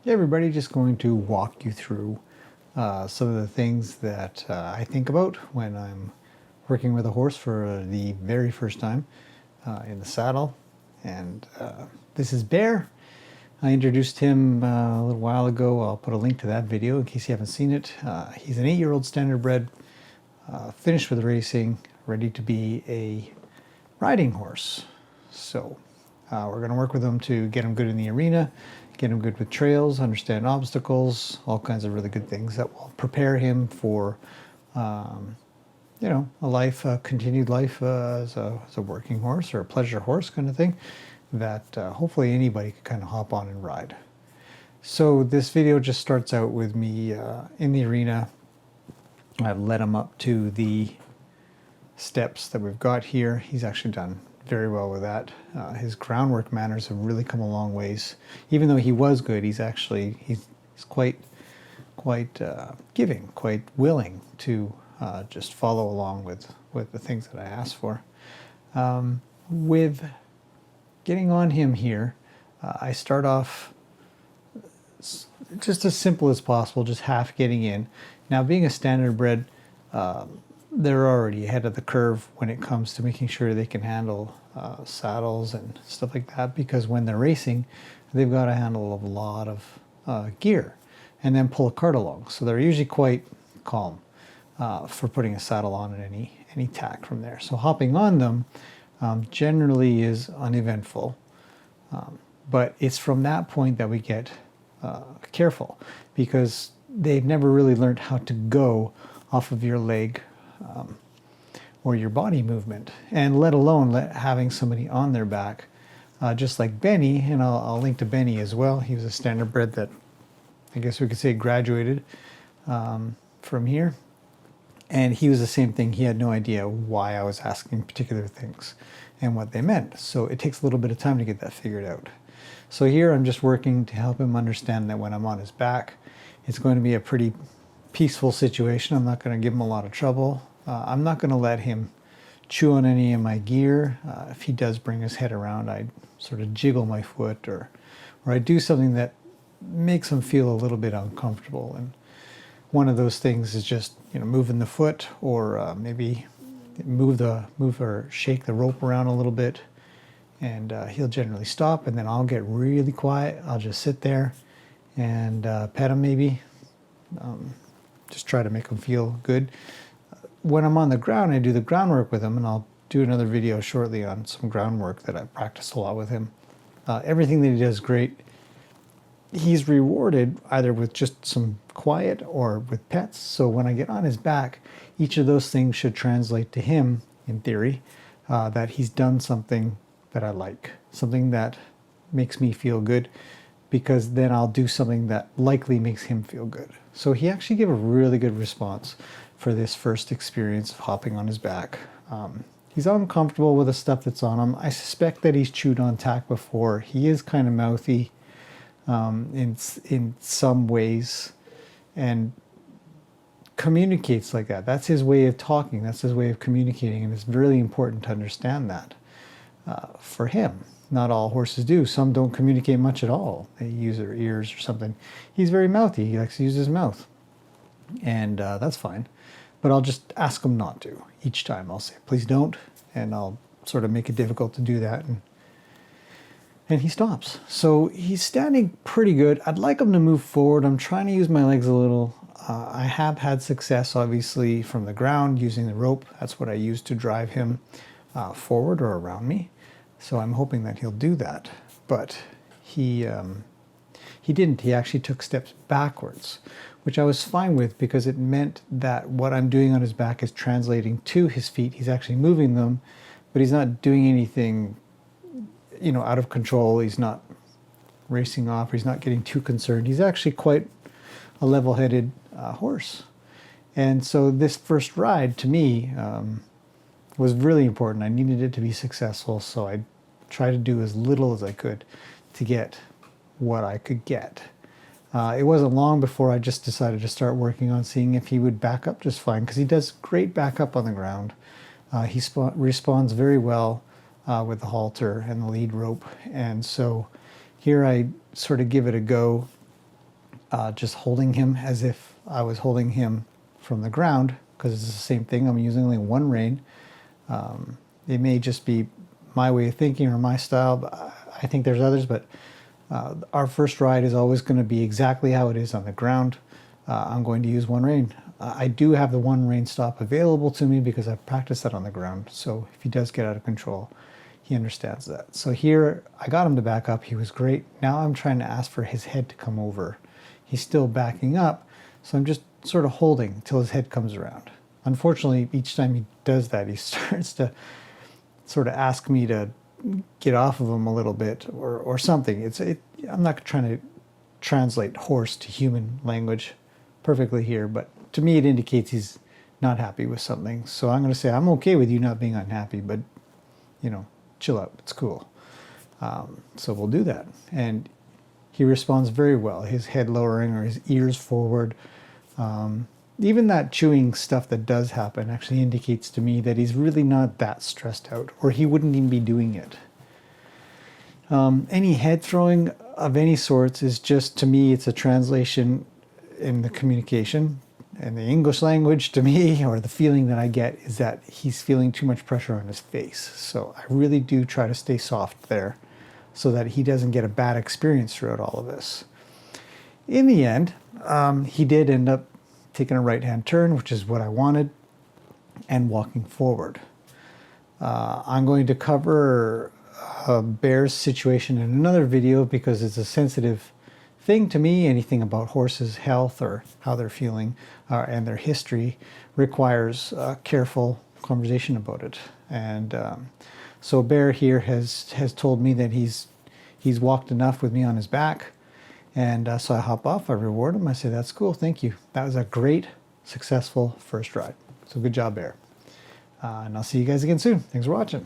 Hey everybody, just going to walk you through some of the things that I think about when I'm working with a horse for the very first time in the saddle. And this is Bear. I introduced him a little while ago. I'll put a link to that video in case you haven't seen it. He's an 8-year-old standardbred, finished with racing, ready to be a riding horse. So we're going to work with him to get him good in the arena, get him good with trails, understand obstacles, all kinds of really good things that will prepare him for, a life, a continued life as a working horse or a pleasure horse kind of thing that hopefully anybody can kind of hop on and ride. So this video just starts out with me in the arena. I've led him up to the steps that we've got here. He's actually done very well with that. His groundwork manners have really come a long ways. Even though he was good, he's quite giving, quite willing to just follow along with the things that I asked for. With getting on him here, I start off just as simple as possible, just half getting in. Now, being a standardbred, they're already ahead of the curve when it comes to making sure they can handle saddles and stuff like that, because when they're racing, they've got to handle a lot of gear and then pull a cart along. So they're usually quite calm for putting a saddle on at any tack from there. So hopping on them generally is uneventful, but it's from that point that we get careful, because they've never really learned how to go off of your leg or your body movement, and let alone having somebody on their back, just like Benny. And I'll link to Benny as well. He was a standardbred that I guess we could say graduated from here, and he was the same thing. He had no idea why I was asking particular things and what they meant, so it takes a little bit of time to get that figured out. So here I'm just working to help him understand that when I'm on his back, it's going to be a pretty peaceful situation. I'm not going to give him a lot of trouble. I'm not going to let him chew on any of my gear. If he does bring his head around, I sort of jiggle my foot, or I do something that makes him feel a little bit uncomfortable. And one of those things is just moving the foot, or maybe move or shake the rope around a little bit, and he'll generally stop. And then I'll get really quiet. I'll just sit there and pet him maybe. Just try to make him feel good. When I'm on the ground, I do the groundwork with him, and I'll do another video shortly on some groundwork that I practiced a lot with him. Everything that he does great. He's rewarded either with just some quiet or with pets. So when I get on his back, each of those things should translate to him, in theory, that he's done something that I like, something that makes me feel good, because then I'll do something that likely makes him feel good. So he actually gave a really good response for this first experience of hopping on his back. He's uncomfortable with the stuff that's on him. I suspect that he's chewed on tack before. He is kind of mouthy in some ways, and communicates like that. That's his way of talking. That's his way of communicating, and it's really important to understand that for him. Not all horses do. Some don't communicate much at all. They use their ears or something. He's very mouthy. He likes to use his mouth, and that's fine. But I'll just ask him not to. Each time I'll say, please don't, and I'll sort of make it difficult to do that, and he stops. So he's standing pretty good. I'd like him to move forward. I'm trying to use my legs a little. I have had success, obviously, from the ground using the rope. That's what I use to drive him forward or around me. So I'm hoping that he'll do that. But he didn't. He actually took steps backwards, which I was fine with, because it meant that what I'm doing on his back is translating to his feet. He's actually moving them, but he's not doing anything, out of control. He's not racing off. He's not getting too concerned. He's actually quite a level-headed horse. And so this first ride, to me, was really important. I needed it to be successful, so I tried to do as little as I could to get what I could get. It wasn't long before I just decided to start working on seeing if he would back up just fine, because he does great backup on the ground. He responds very well with the halter and the lead rope, and so here I sort of give it a go just holding him as if I was holding him from the ground, because it's the same thing. I'm using only one rein. It may just be my way of thinking or my style, but I think there's others, but our first ride is always going to be exactly how it is on the ground. I'm going to use one rein. I do have the one rein stop available to me because I've practiced that on the ground. So if he does get out of control, he understands that. So here I got him to back up. He was great. Now I'm trying to ask for his head to come over. He's still backing up. So I'm just sort of holding until his head comes around. Unfortunately, each time he does that, he starts to sort of ask me to get off of him a little bit or something. I'm not trying to translate horse to human language perfectly here, but to me it indicates he's not happy with something. So I'm going to say, I'm okay with you not being unhappy, but chill out, it's cool. So we'll do that. And he responds very well, his head lowering or his ears forward. Even that chewing stuff that does happen actually indicates to me that he's really not that stressed out, or he wouldn't even be doing it. Any head throwing of any sorts is just, to me, it's a translation in the communication. And the English language, to me, or the feeling that I get, is that he's feeling too much pressure on his face. So I really do try to stay soft there so that he doesn't get a bad experience throughout all of this. In the end, he did end up taking a right-hand turn, which is what I wanted, and walking forward. I'm going to cover Bear's situation in another video because it's a sensitive thing to me. Anything about horses' health or how they're feeling and their history requires careful conversation about it. And so Bear here has told me that he's walked enough with me on his back. And so I hop off, I reward him, I say, that's cool, thank you. That was a great, successful first ride. So good job, Bear. And I'll see you guys again soon. Thanks for watching.